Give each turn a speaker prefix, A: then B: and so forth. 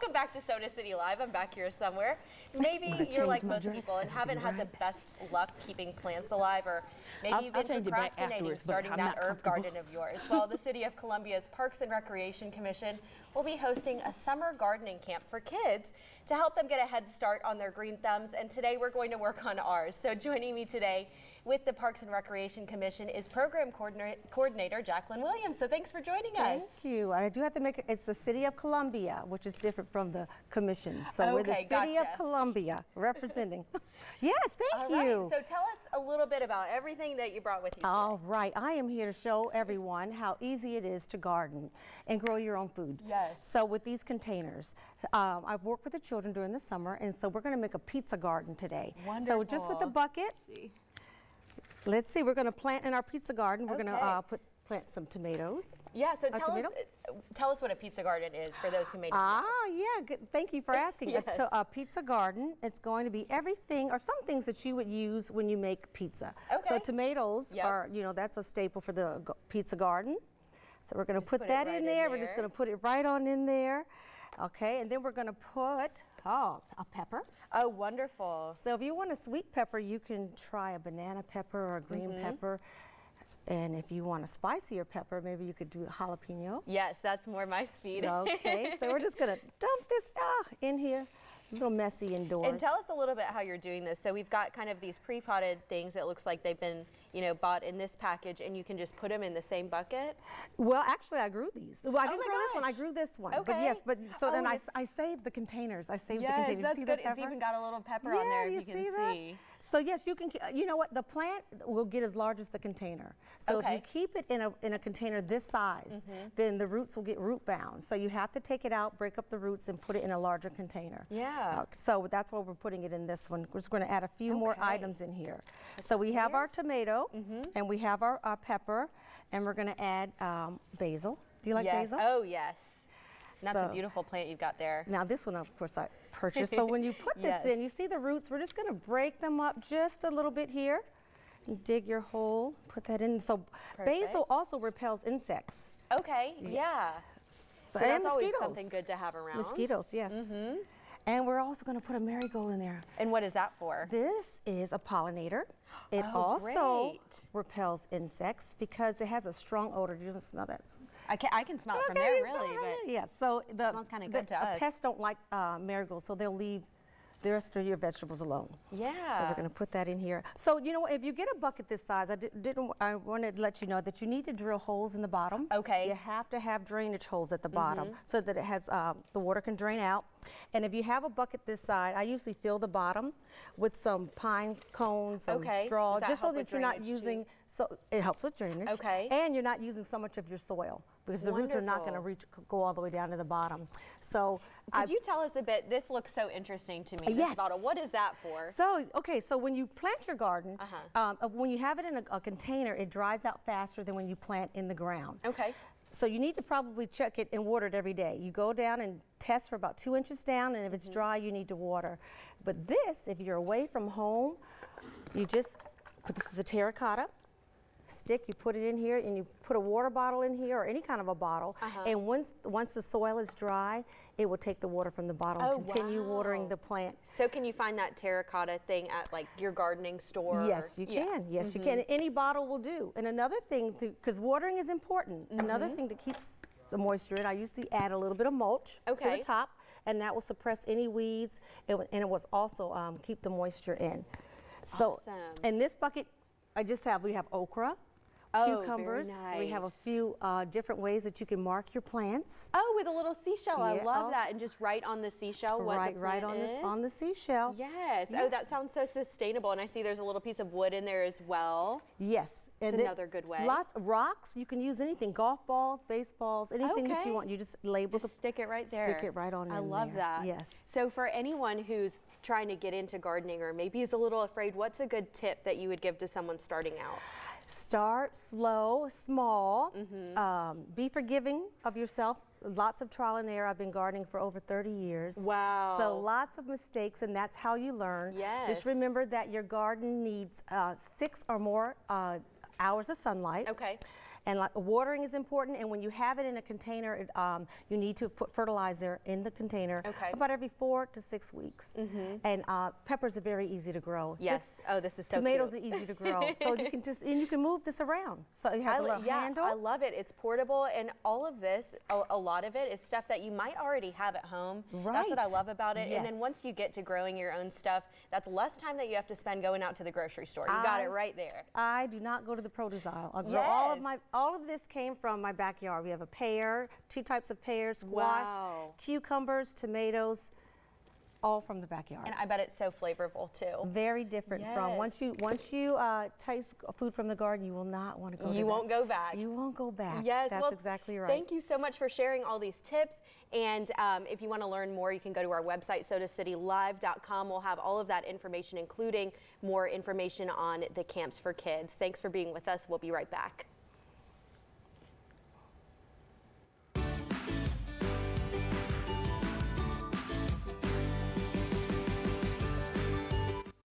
A: Welcome back to Soda City Live. I'm back here somewhere. Maybe you're like most people and haven't had the best luck keeping plants alive, or maybe you've been procrastinating starting that herb garden of yours. Well, the City of Columbia's Parks and Recreation Commission will be hosting a summer gardening camp for kids to help them get a head start on their green thumbs, and today we're going to work on ours. So joining me today with the Parks and Recreation Commission is Program Coordinator Jacqueline Williams. So thanks for joining us.
B: Thank you. I do have to make it's the City of Columbia, which is different from the Commission. So we're the City of Columbia representing. Yes, thank you.
A: So tell us a little bit about everything that you brought with you today.
B: All right. I am here to show everyone how easy it is to garden and grow your own food.
A: Yes.
B: So with these containers, I've worked with the children during the summer, and so we're going to make a pizza garden today.
A: Wonderful.
B: So just with the bucket. Let's see, we're going to plant in our pizza garden. We're going to plant some tomatoes.
A: Yeah, so tell us what a pizza garden is for those who may not know.
B: Yeah, good. Thank you for asking.
A: Yes.
B: A pizza garden is going to be everything or some things that you would use when you make pizza.
A: Okay.
B: So tomatoes are, that's a staple for the pizza garden. So we're going to put that in there. We're just going to put it right on in there. Okay, and then we're going to put a pepper.
A: Oh, wonderful.
B: So if you want a sweet pepper, you can try a banana pepper or a green pepper. And if you want a spicier pepper, maybe you could do a jalapeno.
A: Yes, that's more my speed.
B: Okay, so we're just going to dump this in here. A little messy indoors.
A: And tell us a little bit how you're doing this. So we've got kind of these pre-potted things that looks like they've been, bought in this package, and you can just put them in the same bucket?
B: Well, actually, I grew these. Well, I didn't grow this one. I grew this one.
A: Okay.
B: But so then I saved the containers. I saved the containers.
A: That's good. It's even got a little pepper on there, if you can see.
B: So yes, you can. You know what? The plant will get as large as the container. So if you keep it in a container this size, then the roots will get root bound. So you have to take it out, break up the roots, and put it in a larger container.
A: Yeah.
B: So that's why we're putting it in this one. We're just going to add a few more items in here. So we have our tomato, and we have our pepper, and we're going to add basil. Do you like basil?
A: Oh, yes. That's a beautiful plant you've got there.
B: Now this one, of course, I purchased. So when you put this in, you see the roots. We're just going to break them up just a little bit here. And dig your hole. Put that in. So basil also repels insects.
A: Okay. Yeah. So that's always something good to have around.
B: Mosquitoes, yes. And we're also going to put a marigold in there.
A: And what is that for?
B: This is a pollinator. It also repels insects because it has a strong odor. Do you want to smell that?
A: I can smell it from there, really. But
B: yeah, so
A: it smells kind of good to us.
B: Pests don't like marigolds, so they'll leave the rest of your vegetables alone.
A: Yeah.
B: So we're going to put that in here. So you know what? If you get a bucket this size, I wanted to let you know that you need to drill holes in the bottom.
A: Okay.
B: You have to have drainage holes at the bottom so that it has the water can drain out. And if you have a bucket this size, I usually fill the bottom with some pine cones, some straw, just so that you're not using. So it helps with drainage.
A: Okay.
B: And you're not using so much of your soil because the roots are not going to go all the way down to the bottom. So
A: could you tell us a bit? This looks so interesting to me.
B: Yes.
A: This bottle. What is that for?
B: So so when you plant your garden, when you have it in a container, it dries out faster than when you plant in the ground.
A: Okay.
B: So you need to probably check it and water it every day. You go down and test for about 2 inches down, and if it's dry, you need to water. But this, if you're away from home, you just put this is a terracotta stick. You put it in here, and you put a water bottle in here, or any kind of a bottle. And once the soil is dry, it will take the water from the bottle and continue watering the plant.
A: So can you find that terracotta thing at like your gardening store?
B: Yes, you can. Yes, you can. Any bottle will do. And another thing, because watering is important, another thing that keeps the moisture in, I usually add a little bit of mulch to the top, and that will suppress any weeds, and it will also keep the moisture in. So in this bucket, we have okra, cucumbers.
A: Very nice.
B: We have a few different ways that you can mark your plants.
A: Oh, with a little seashell. I love that. And just write on the seashell what the plant is.
B: On the seashell.
A: Yes. Oh, that sounds so sustainable. And I see there's a little piece of wood in there as well.
B: Yes.
A: It's another good way.
B: Lots of rocks. You can use anything. Golf balls, baseballs, anything that you want. You just label
A: Just stick it right there.
B: Stick it right on in there.
A: I love that.
B: Yes.
A: So for anyone who's trying to get into gardening or maybe is a little afraid, what's a good tip that you would give to someone starting out?
B: Start slow, small. Be forgiving of yourself. Lots of trial and error. I've been gardening for over 30 years.
A: Wow.
B: So lots of mistakes, and that's how you learn.
A: Yes.
B: Just remember that your garden needs 6 or more hours of sunlight.
A: Okay.
B: And watering is important, and when you have it in a container, you need to put fertilizer in the container about every 4 to 6 weeks. And peppers are very easy to grow.
A: Yes. Oh, this is so
B: tomatoes
A: cute.
B: are easy to grow. So you can you can move this around. So you have a little handle.
A: I love it. It's portable, and all of this, a lot of it is stuff that you might already have at home.
B: Right.
A: That's what I love about it.
B: Yes.
A: And then once you get to growing your own stuff, that's less time that you have to spend going out to the grocery store. You got it right there.
B: I do not go to the produce aisle. I grow all of this came from my backyard. We have a pear, 2 types of pears, squash, cucumbers, tomatoes, all from the backyard.
A: And I bet it's so flavorful too.
B: Very different from once you taste food from the garden, you will not want to go.
A: You won't go back.
B: You won't go back.
A: Yes,
B: that's exactly right.
A: Thank you so much for sharing all these tips. And if you want to learn more, you can go to our website, SodaCityLive.com. We'll have all of that information, including more information on the camps for kids. Thanks for being with us. We'll be right back.